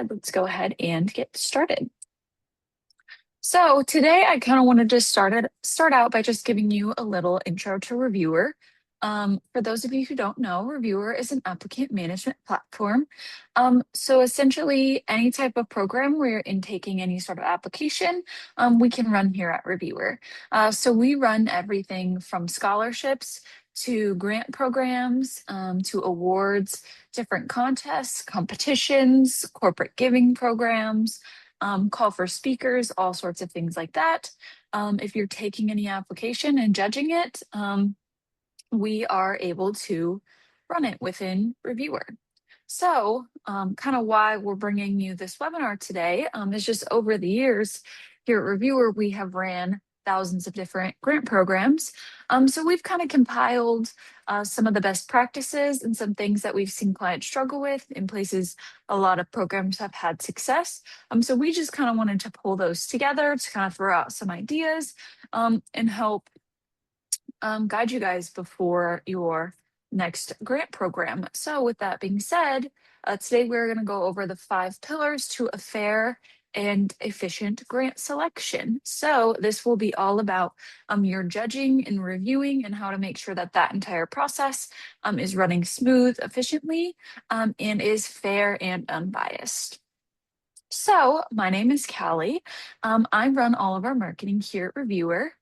Let's go ahead and get started. So today I kind of wanted to start out by just giving you a little intro to Reviewer. For those of you who don't know, Reviewer is an applicant management platform. So essentially, any type of program where you're intaking any sort of application, we can run here at Reviewer. So we run everything from scholarships to grant programs, to awards, different contests, competitions, corporate giving programs, call for speakers, all sorts of things like that. If you're taking any application and judging it, we are able to run it within Reviewer. So, kind of why we're bringing you this webinar today is just over the years here at Reviewer, we have ran thousands of different grant programs. So we've kind of compiled some of the best practices and some things that we've seen clients struggle with in places a lot of programs have had success. So we just kind of wanted to pull those together to kind of throw out some ideas and help guide you guys before your next grant program. So, with that being said, today we're going to go over the 5 pillars to a fair and efficient grant selection. So, this will be all about your judging and reviewing and how to make sure that that entire process is running smooth, efficiently, and is fair and unbiased. So, my name is Callie. I run all of our marketing here at Reviewer.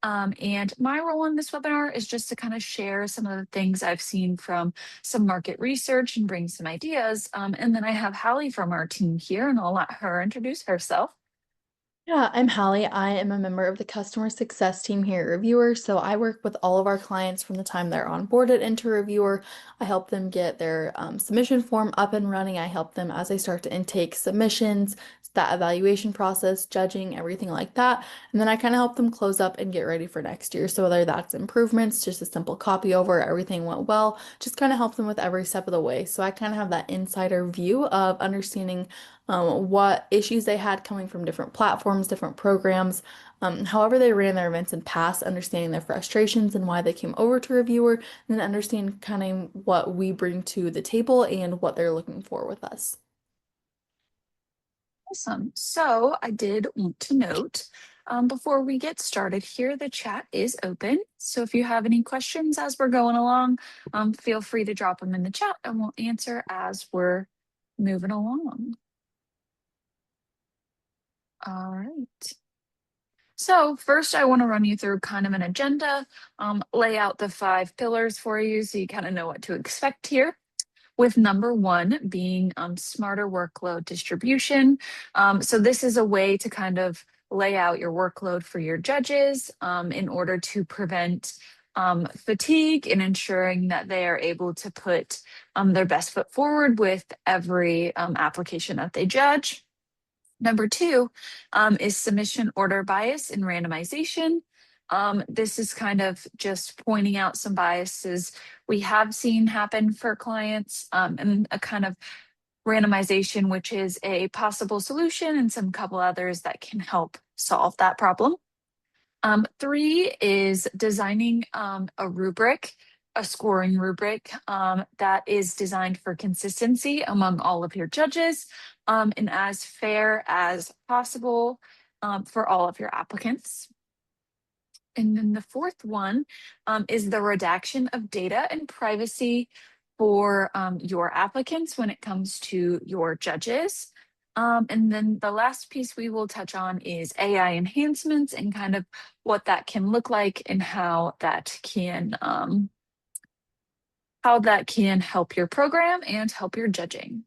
And my role in this webinar is just to kind of share some of the things I've seen from some market research and bring some ideas. And then I have Hallie from our team here, and I'll let her introduce herself. Yeah, I'm Hallie. I am a member of the customer success team here at Reviewer. So I work with all of our clients from the time they're onboarded into Reviewer. I help them get their submission form up and running. I help them as they start to intake submissions, that evaluation process, judging, everything like that. And then I kind of help them close up and get ready for next year. So whether that's improvements, just a simple copy over, everything went well, just kind of help them with every step of the way. So I kind of have that insider view of understanding what issues they had coming from different platforms, different programs, however they ran their events in past, understanding their frustrations and why they came over to Reviewer, and then understand kind of what we bring to the table and what they're looking for with us. Awesome. So I did want to note before we get started here, the chat is open. So if you have any questions as we're going along, feel free to drop them in the chat and we'll answer as we're moving along. All right. So first, I want to run you through kind of an agenda, lay out the 5 pillars for you so you kind of know what to expect here. With number one being smarter workload distribution. So this is a way to kind of lay out your workload for your judges in order to prevent fatigue and ensuring that they are able to put their best foot forward with every application that they judge. Number two is submission order bias and randomization. This is kind of just pointing out some biases we have seen happen for clients and a kind of randomization, which is a possible solution, and some couple others that can help solve that problem. Three is designing a rubric, a scoring rubric that is designed for consistency among all of your judges and as fair as possible for all of your applicants. And then the fourth one is the redaction of data and privacy for your applicants when it comes to your judges. And then the last piece we will touch on is AI enhancements and kind of what that can look like and how that can help your program and help your judging.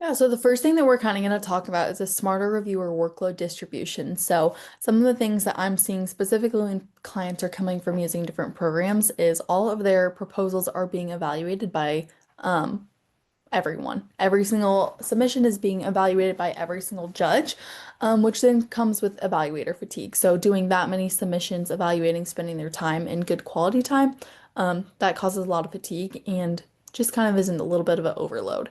Yeah, so the first thing that we're kind of going to talk about is a smarter reviewer workload distribution. So some of the things that I'm seeing specifically when clients are coming from using different programs is all of their proposals are being evaluated by everyone. Every single submission is being evaluated by every single judge, which then comes with evaluator fatigue. So doing that many submissions, evaluating, spending their time in good quality time, that causes a lot of fatigue and just kind of isn't a little bit of an overload.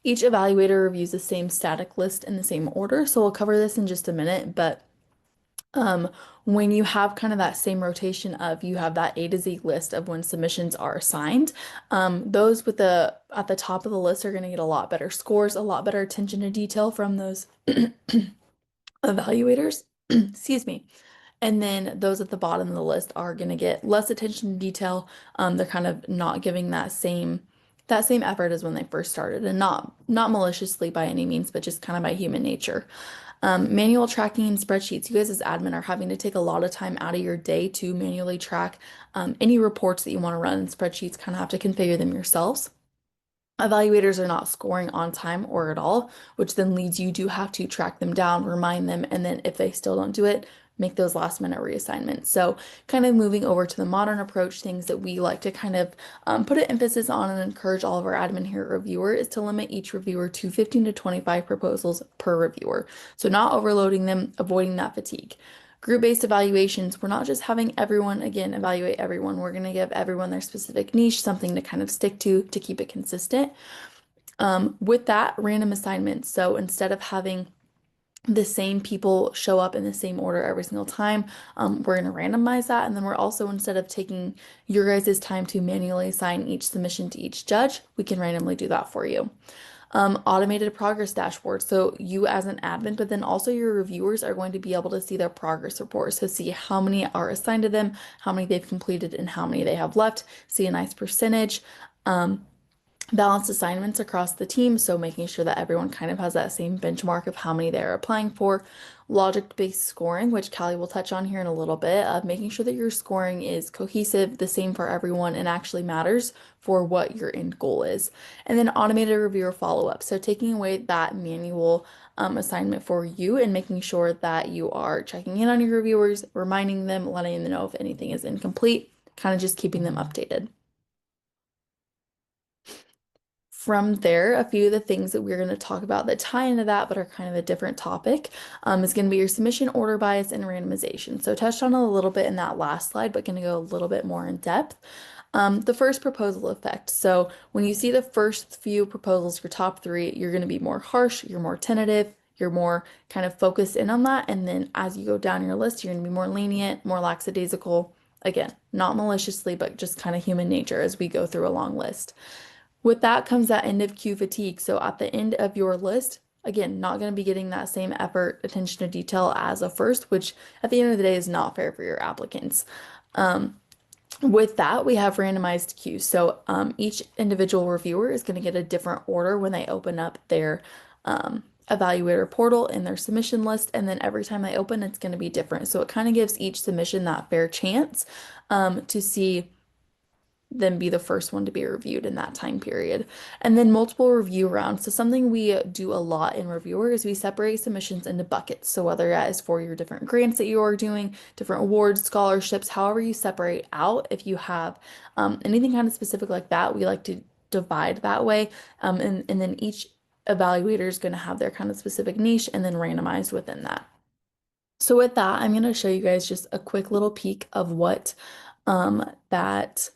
Each evaluator reviews the same static list in the same order, so we'll cover this in just a minute, but Um, when you have kind of that same rotation of you have that A to Z list of when submissions are assigned, those with the at the top of the list are going to get a lot better scores, a lot better attention to detail from those evaluators. Excuse me. And then those at the bottom of the list are going to get less attention to detail. They're kind of not giving that same effort as when they first started, and not maliciously by any means, but just kind of by human nature. Manual tracking and spreadsheets. You guys as admin are having to take a lot of time out of your day to manually track any reports that you want to run in spreadsheets, kind of have to configure them yourselves. Evaluators are not scoring on time or at all, which then leads you to have to track them down, remind them, and then if they still don't do it, make those last minute reassignments. So, kind of moving over to the modern approach, things that we like to kind of put an emphasis on and encourage all of our admin here reviewer is to limit each reviewer to 15 to 25 proposals per reviewer. So, not overloading them, avoiding that fatigue. Group-based evaluations, we're not just having everyone, again, evaluate everyone. We're going to give everyone their specific niche, something to kind of stick to keep it consistent. With that, random assignments. So instead of having the same people show up in the same order every single time, we're going to randomize that. And then we're also, instead of taking your guys' time to manually assign each submission to each judge, we can randomly do that for you. Automated progress dashboard. So you as an admin, but then also your reviewers are going to be able to see their progress report. So see how many are assigned to them, how many they've completed, and how many they have left. See a nice percentage. Balanced assignments across the team, so making sure that everyone kind of has that same benchmark of how many they're applying for. Logic-based scoring, which Callie will touch on here in a little bit, of making sure that your scoring is cohesive, the same for everyone, and actually matters for what your end goal is. And then automated reviewer follow-up, so taking away that manual assignment for you and making sure that you are checking in on your reviewers, reminding them, letting them know if anything is incomplete, kind of just keeping them updated. From there, a few of the things that we're going to talk about that tie into that but are kind of a different topic is going to be your submission order bias and randomization. So touched on a little bit in that last slide, but going to go a little bit more in depth. The first proposal effect. So when you see the first few proposals, your top three, you're going to be more harsh, you're more tentative, you're more kind of focused in on that. And then as you go down your list, you're going to be more lenient, more lackadaisical. Again, not maliciously, but just kind of human nature as we go through a long list. With that comes that end of queue fatigue. So at the end of your list, again, not going to be getting that same effort, attention to detail as a first, which at the end of the day is not fair for your applicants. With that, we have randomized queues. So each individual reviewer is going to get a different order when they open up their evaluator portal in their submission list. And then every time they open, it's going to be different. So it kind of gives each submission that fair chance to see then be the first one to be reviewed in that time period. And then multiple review rounds. So something we do a lot in reviewer is we separate submissions into buckets. So whether that is for your different grants that you are doing, different awards, scholarships, however you separate out, if you have anything kind of specific like that, we like to divide that way. And then each evaluator is going to have their kind of specific niche and then randomized within that. So with that, I'm going to show you guys just a quick little peek of what that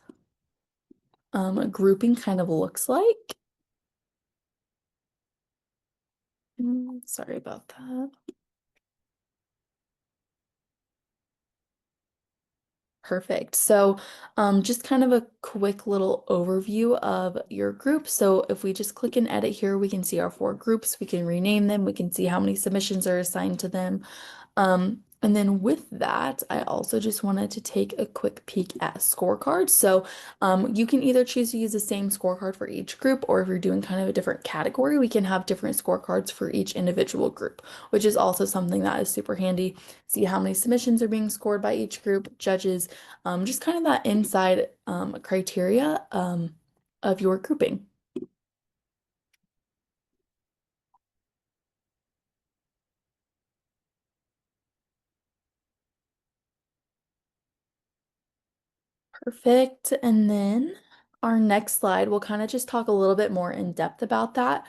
grouping kind of looks like. Sorry about that. Perfect. So, just kind of a quick little overview of your group. So, if we just click and edit here, we can see our four groups. We can rename them. We can see how many submissions are assigned to them. And then with that, I also just wanted to take a quick peek at scorecards. So you can either choose to use the same scorecard for each group, or if you're doing kind of a different category, we can have different scorecards for each individual group, which is also something that is super handy. See how many submissions are being scored by each group, judges, just kind of that inside criteria of your grouping. Perfect. And then our next slide, we'll kind of just talk a little bit more in depth about that.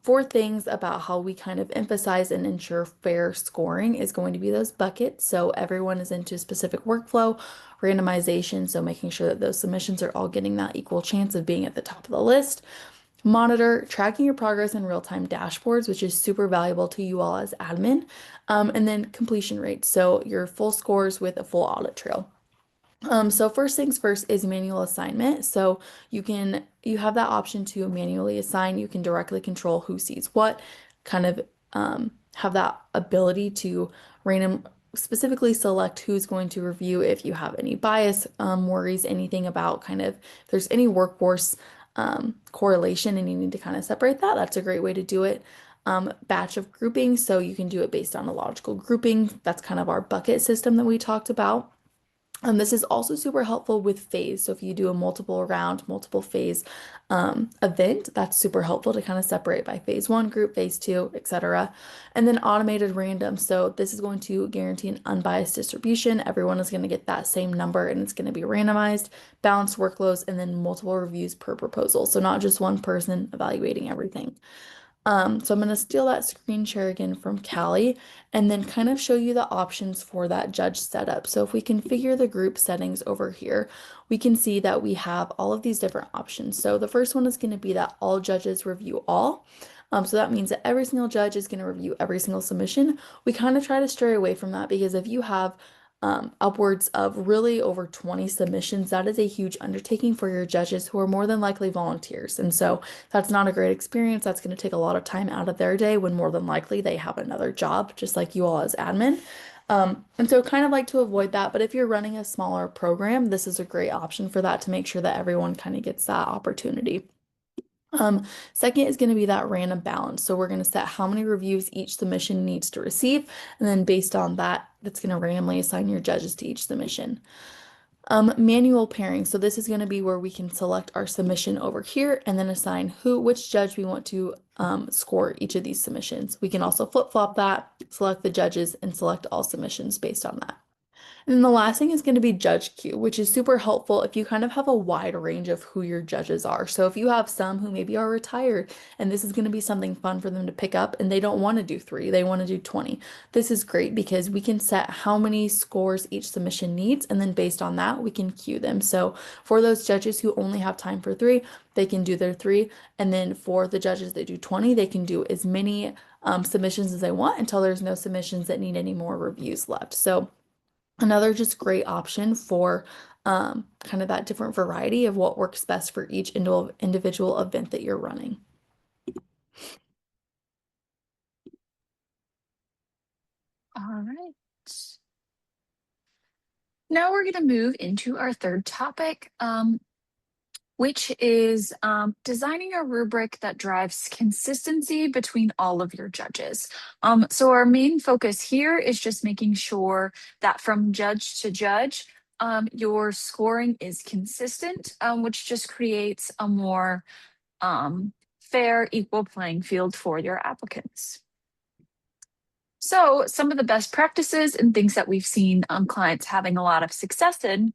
Four things about how we kind of emphasize and ensure fair scoring is going to be those buckets. So everyone is into a specific workflow, randomization, so making sure that those submissions are all getting that equal chance of being at the top of the list. monitor tracking your progress in real-time dashboards, which is super valuable to you all as admin, and then completion rates, so your full scores with a full audit trail. So first things first is manual assignment. So you have that option to manually assign. You can directly control who sees what, kind of have that ability to random specifically select who's going to review if you have any bias worries, anything about kind of if there's any workforce correlation and you need to kind of separate that. That's a great way to do it. Batch of grouping, so you can do it based on a logical grouping. That's kind of our bucket system that we talked about. This is also super helpful with phase. So if you do a multiple round, multiple phase event, that's super helpful to kind of separate by phase one group, phase two, etc. And then automated random. So this is going to guarantee an unbiased distribution. Everyone is going to get that same number and it's going to be randomized, balanced workloads, and then multiple reviews per proposal. So not just one person evaluating everything. So I'm going to steal that screen share again from Callie and then kind of show you the options for that judge setup. So if we configure the group settings over here, we can see that we have all of these different options. So the first one is going to be that all judges review all. So that means that every single judge is going to review every single submission. We kind of try to stray away from that because if you have upwards of really over 20 submissions, that is a huge undertaking for your judges who are more than likely volunteers. And so that's not a great experience. That's going to take a lot of time out of their day when more than likely they have another job, just like you all as admin. And so kind of like to avoid that. But if you're running a smaller program, this is a great option for that to make sure that everyone kind of gets that opportunity. Second is going to be that random balance. So we're going to set how many reviews each submission needs to receive. And then based on that, that's going to randomly assign your judges to each submission. Manual pairing. So this is going to be where we can select our submission over here and then assign which judge we want to score each of these submissions. We can also flip-flop that, select the judges, and select all submissions based on that. And then the last thing is going to be judge queue, which is super helpful if you kind of have a wide range of who your judges are. So if you have some who maybe are retired and this is going to be something fun for them to pick up and they don't want to do 3, they want to do 20. This is great because we can set how many scores each submission needs and then based on that we can queue them. So for those judges who only have time for 3, they can do their 3, and then for the judges that do 20, they can do as many submissions as they want until there's no submissions that need any more reviews left. So another just great option for kind of that different variety of what works best for each individual event that you're running. All right. Now we're going to move into our third topic, which is designing a rubric that drives consistency between all of your judges. So our main focus here is just making sure that from judge to judge, your scoring is consistent, which just creates a more fair, equal playing field for your applicants. So some of the best practices and things that we've seen clients having a lot of success in,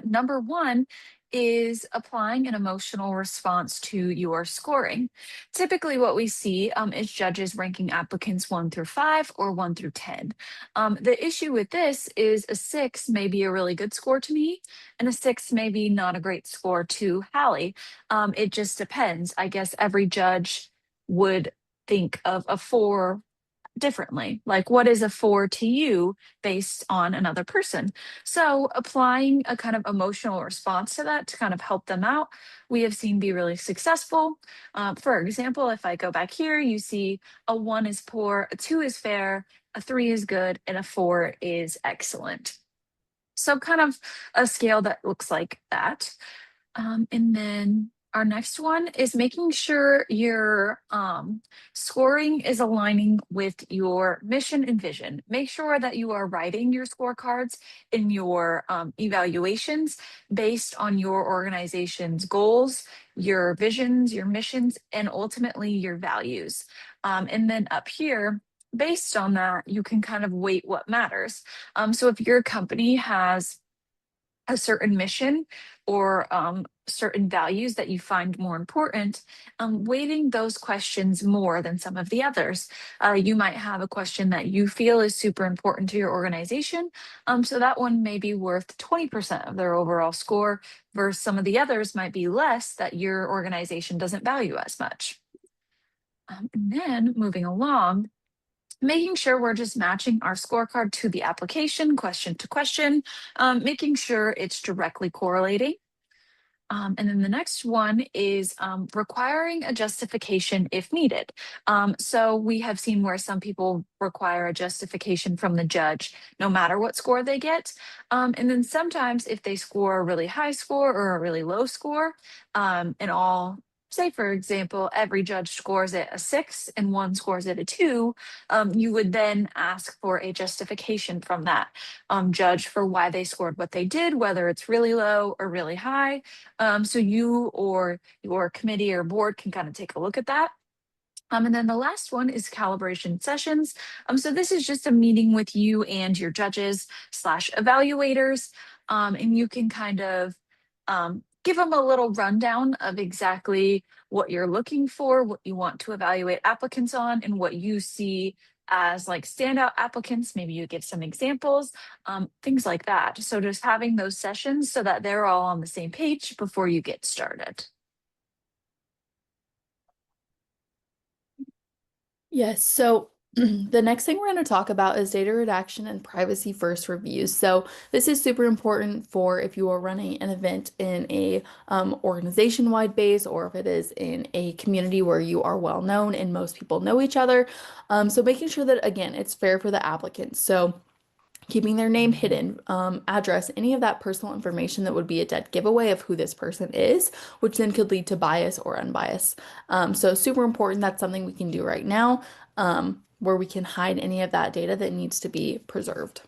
number one is applying an emotional response to your scoring. Typically, what we see is judges ranking applicants 1 through 5 or 1 through 10. The issue with this is a 6 may be a really good score to me, and a 6 may be not a great score to Hallie. It just depends. I guess every judge would think of a 4 differently. Like, what is a 4 to you based on another person? So, applying a kind of emotional response to that to kind of help them out, we have seen be really successful. For example, if I go back here, you see a 1 is poor, a 2 is fair, a 3 is good, and a 4 is excellent. So, kind of a scale that looks like that. And then our next one is making sure your scoring is aligning with your mission and vision. Make sure that you are writing your scorecards in your evaluations based on your organization's goals, your visions, your missions, and ultimately your values. And then up here, based on that, you can kind of weight what matters. So if your company has a certain mission or certain values that you find more important, weighting those questions more than some of the others. You might have a question that you feel is super important to your organization. So that one may be worth 20% of their overall score, versus some of the others might be less that your organization doesn't value as much. And then moving along, making sure we're just matching our scorecard to the application, question to question, making sure it's directly correlating. And then the next one is requiring a justification if needed. So we have seen where some people require a justification from the judge, no matter what score they get. And then sometimes if they score a really high score or a really low score, and all, say for example, every judge scores it a 6 and one scores it a 2, you would then ask for a justification from that judge for why they scored what they did, whether it's really low or really high. So you or your committee or board can kind of take a look at that. And then the last one is calibration sessions. So this is just a meeting with you and your judges slash evaluators. And you can kind of give them a little rundown of exactly what you're looking for, what you want to evaluate applicants on, and what you see as like standout applicants. Maybe you give some examples, things like that. So just having those sessions so that they're all on the same page before you get started. Yes, so the next thing we're going to talk about is data redaction and privacy first reviews. So this is super important for if you are running an event in a organization-wide base, or if it is in a community where you are well known and most people know each other. So making sure that, again, it's fair for the applicants. So keeping their name hidden, address, any of that personal information that would be a dead giveaway of who this person is, which then could lead to bias or unbiased. So super important. That's something we can do right now, where we can hide any of that data that needs to be preserved.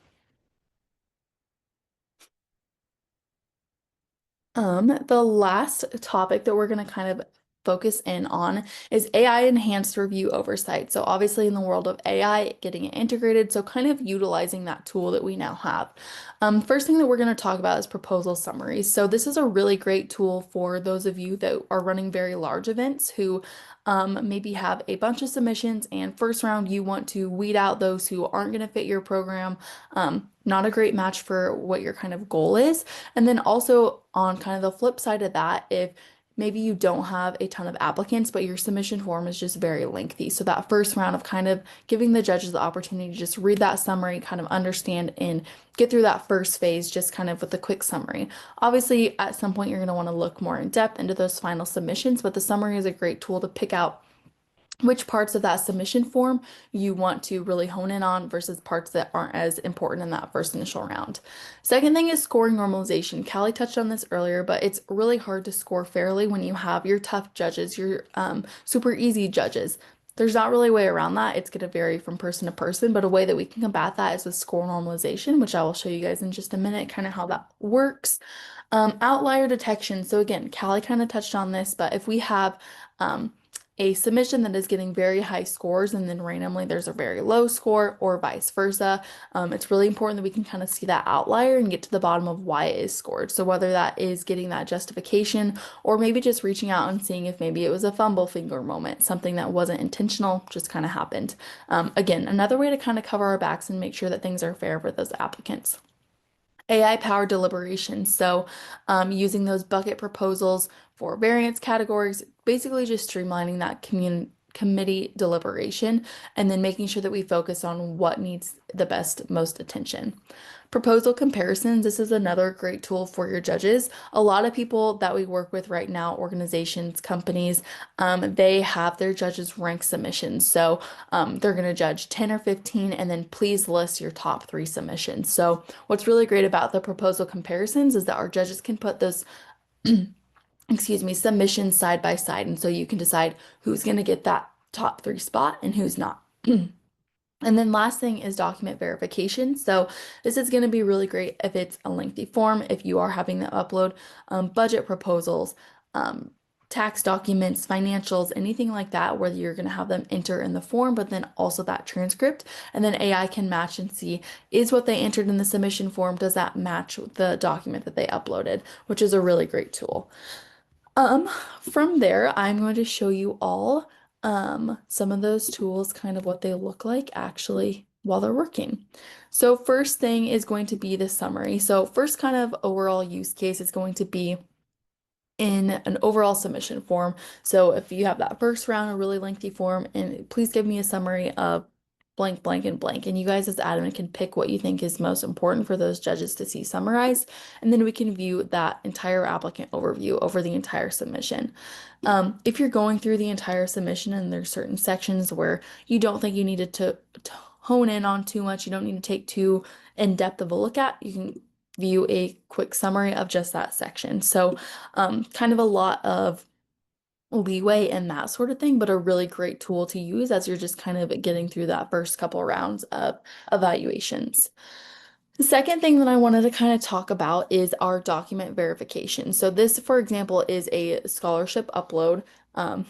The last topic that we're going to kind of focus in on is AI enhanced review oversight. So obviously in the world of AI, getting it integrated, so kind of utilizing that tool that we now have. First thing that we're going to talk about is proposal summaries. So this is a really great tool for those of you that are running very large events who maybe have a bunch of submissions, and first round you want to weed out those who aren't going to fit your program. Not a great match for what your kind of goal is. And then also on kind of the flip side of that, if maybe you don't have a ton of applicants, but your submission form is just very lengthy. So that first round of kind of giving the judges the opportunity to just read that summary, kind of understand and get through that first phase, just kind of with a quick summary. Obviously, at some point, you're going to want to look more in depth into those final submissions, but the summary is a great tool to pick out which parts of that submission form you want to really hone in on versus parts that aren't as important in that first initial round. Second thing is scoring normalization. Callie touched on this earlier, but it's really hard to score fairly when you have your tough judges, your super easy judges. There's not really a way around that. It's going to vary from person to person, but a way that we can combat that is with score normalization, which I will show you guys in just a minute, kind of how that works. Outlier detection. So again, Callie kind of touched on this, but if we have a submission that is getting very high scores and then randomly there's a very low score, or vice versa, it's really important that we can kind of see that outlier and get to the bottom of why it is scored. So whether that is getting that justification, or maybe just reaching out and seeing if maybe it was a fumble finger moment, something that wasn't intentional, just kind of happened. Again, another way to kind of cover our backs and make sure that things are fair for those applicants. AI-powered deliberation. So using those bucket proposals for variance categories, basically just streamlining that committee deliberation, and then making sure that we focus on what needs the most attention. Proposal comparisons. This is another great tool for your judges. A lot of people that we work with right now, organizations, companies, they have their judges rank submissions. So they're going to judge 10 or 15 and then please list your top 3 submissions. So what's really great about the proposal comparisons is that our judges can put those excuse me, submissions side by side. And so you can decide who's going to get that top 3 spot and who's not. And then last thing is document verification. So this is going to be really great if it's a lengthy form, if you are having to upload budget proposals, tax documents, financials, anything like that, where you're going to have them enter in the form, but then also that transcript. And then AI can match and see, is what they entered in the submission form, does that match the document that they uploaded, which is a really great tool. Um, from there, I'm going to show you all some of those tools, kind of what they look like actually while they're working. So first thing is going to be the summary. So first kind of overall use case is going to be in an overall submission form. So if you have that first round, a really lengthy form, and please give me a summary of blank, blank, and blank. And you guys as admin can pick what you think is most important for those judges to see summarized. And then we can view that entire applicant overview over the entire submission. If you're going through the entire submission and there's certain sections where you don't think you needed to hone in on too much, you don't need to take too in-depth of a look at, you can view a quick summary of just that section. So kind of a lot of leeway in that sort of thing, but a really great tool to use as you're just kind of getting through that first couple rounds of evaluations. The second thing that I wanted to kind of talk about is our document verification. So this, for example, is a scholarship upload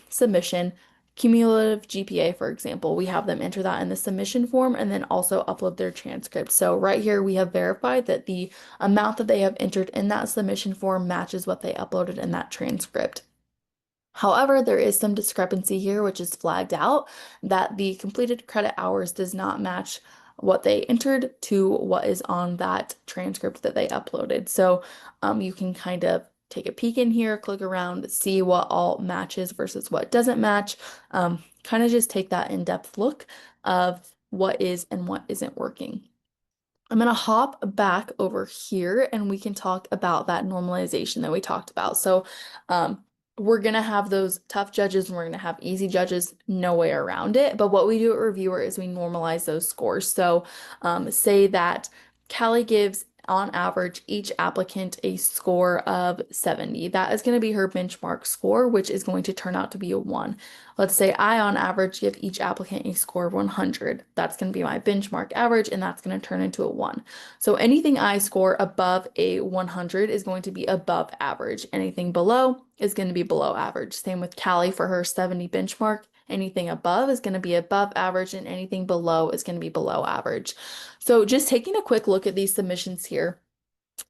submission. Cumulative GPA, for example, we have them enter that in the submission form and then also upload their transcript. So right here, we have verified that the amount that they have entered in that submission form matches what they uploaded in that transcript. However, there is some discrepancy here, which is flagged out that the completed credit hours does not match what they entered to what is on that transcript that they uploaded. So you can kind of take a peek in here, click around, see what all matches versus what doesn't match. Kind of just take that in-depth look of what is and what isn't working. I'm going to hop back over here and we can talk about that normalization that we talked about. So, we're going to have those tough judges and we're going to have easy judges, no way around it. But what we do at Reviewer is we normalize those scores. So, say that Callie gives on average each applicant a score of 70. That is going to be her benchmark score, which is going to turn out to be a 1. Let's say I, on average, give each applicant a score of 100. That's going to be my benchmark average, and that's going to turn into a 1. So anything I score above a 100 is going to be above average. Anything below is going to be below average. Same with Callie for her 70 benchmark. Anything above is going to be above average, and anything below is going to be below average. So just taking a quick look at these submissions here.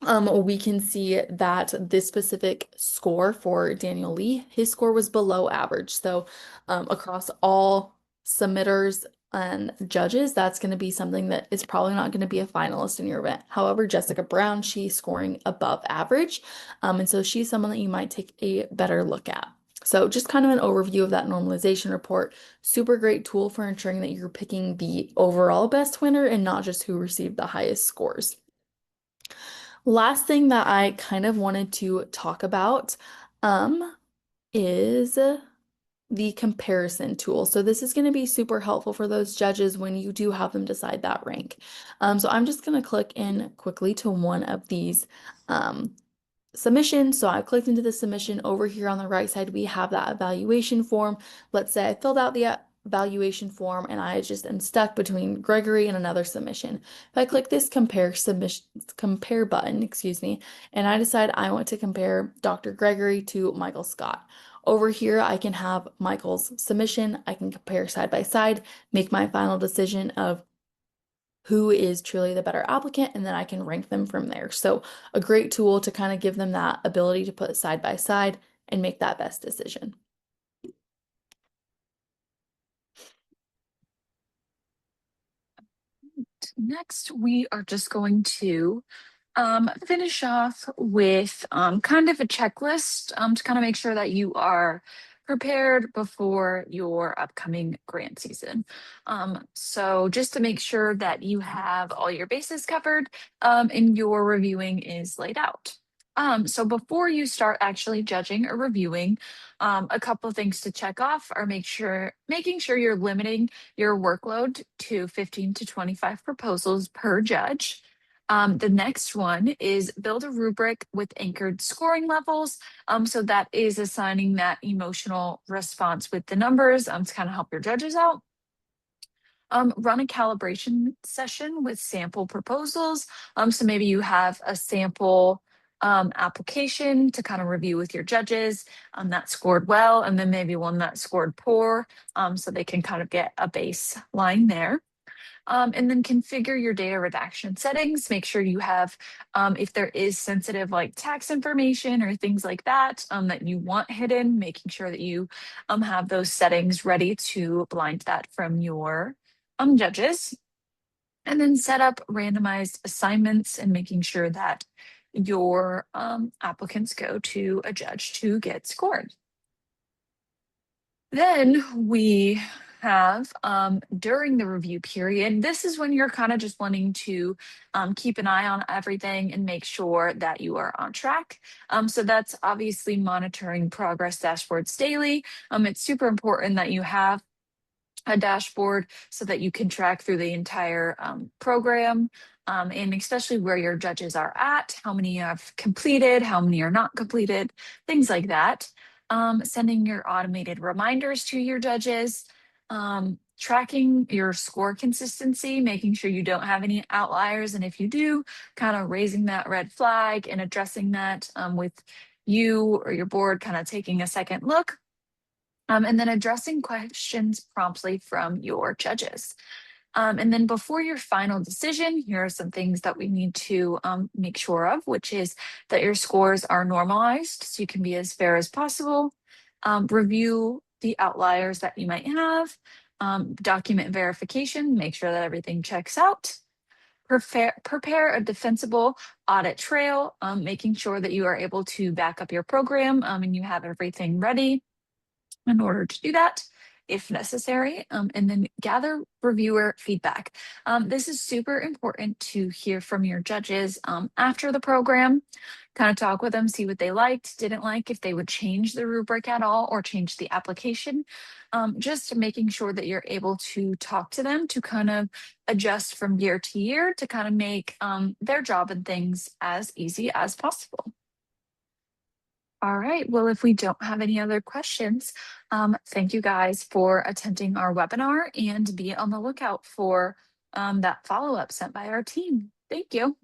We can see that this specific score for Daniel Lee, his score was below average. So across all submitters and judges, that's going to be something that is probably not going to be a finalist in your event. However, Jessica Brown, she's scoring above average. And so she's someone that you might take a better look at. So just kind of an overview of that normalization report. Super great tool for ensuring that you're picking the overall best winner and not just who received the highest scores. Last thing that I kind of wanted to talk about is the comparison tool. So this is going to be super helpful for those judges when you do have them decide that rank. So I'm just going to click in quickly to one of these submission. So I clicked into the submission. Over here on the right side, we have that evaluation form. Let's say I filled out the evaluation form and I just am stuck between Gregory and another submission. If I click this compare button, excuse me, and I decide I want to compare Dr. Gregory to Michael Scott. Over here, I can have Michael's submission. I can compare side by side, make my final decision of who is truly the better applicant, and then I can rank them from there. So a great tool to kind of give them that ability to put side by side and make that best decision. Next, we are just going to finish off with kind of a checklist to kind of make sure that you are prepared before your upcoming grant season. So just to make sure that you have all your bases covered and your reviewing is laid out. So before you start actually judging or reviewing, a couple of things to check off are making sure you're limiting your workload to 15 to 25 proposals per judge. The next one is build a rubric with anchored scoring levels. So that is assigning that emotional response with the numbers to kind of help your judges out. Run a calibration session with sample proposals. So maybe you have a sample application to kind of review with your judges that scored well, and then maybe one that scored poor, so they can kind of get a baseline there. And then configure your data redaction settings. Make sure you have, if there is sensitive like tax information or things like that that you want hidden, making sure that you have those settings ready to blind that from your judges. And then set up randomized assignments and making sure that your applicants go to a judge to get scored. Then we have during the review period, this is when you're kind of just wanting to keep an eye on everything and make sure that you are on track. So that's obviously monitoring progress dashboards daily. It's super important that you have a dashboard so that you can track through the entire program, and especially where your judges are at, how many you have completed, how many are not completed, things like that. Sending your automated reminders to your judges, tracking your score consistency, making sure you don't have any outliers. And if you do, kind of raising that red flag and addressing that with you or your board kind of taking a second look. And then addressing questions promptly from your judges. And then before your final decision, here are some things that we need to make sure of, which is that your scores are normalized so you can be as fair as possible. Review the outliers that you might have. Document verification, make sure that everything checks out. Prepare a defensible audit trail, making sure that you are able to back up your program and you have everything ready in order to do that if necessary, and then gather reviewer feedback. This is super important to hear from your judges after the program, kind of talk with them, see what they liked, didn't like, if they would change the rubric at all or change the application. Just making sure that you're able to talk to them to kind of adjust from year to year to kind of make their job and things as easy as possible. All right. Well, if we don't have any other questions, thank you guys for attending our webinar and be on the lookout for that follow-up sent by our team. Thank you.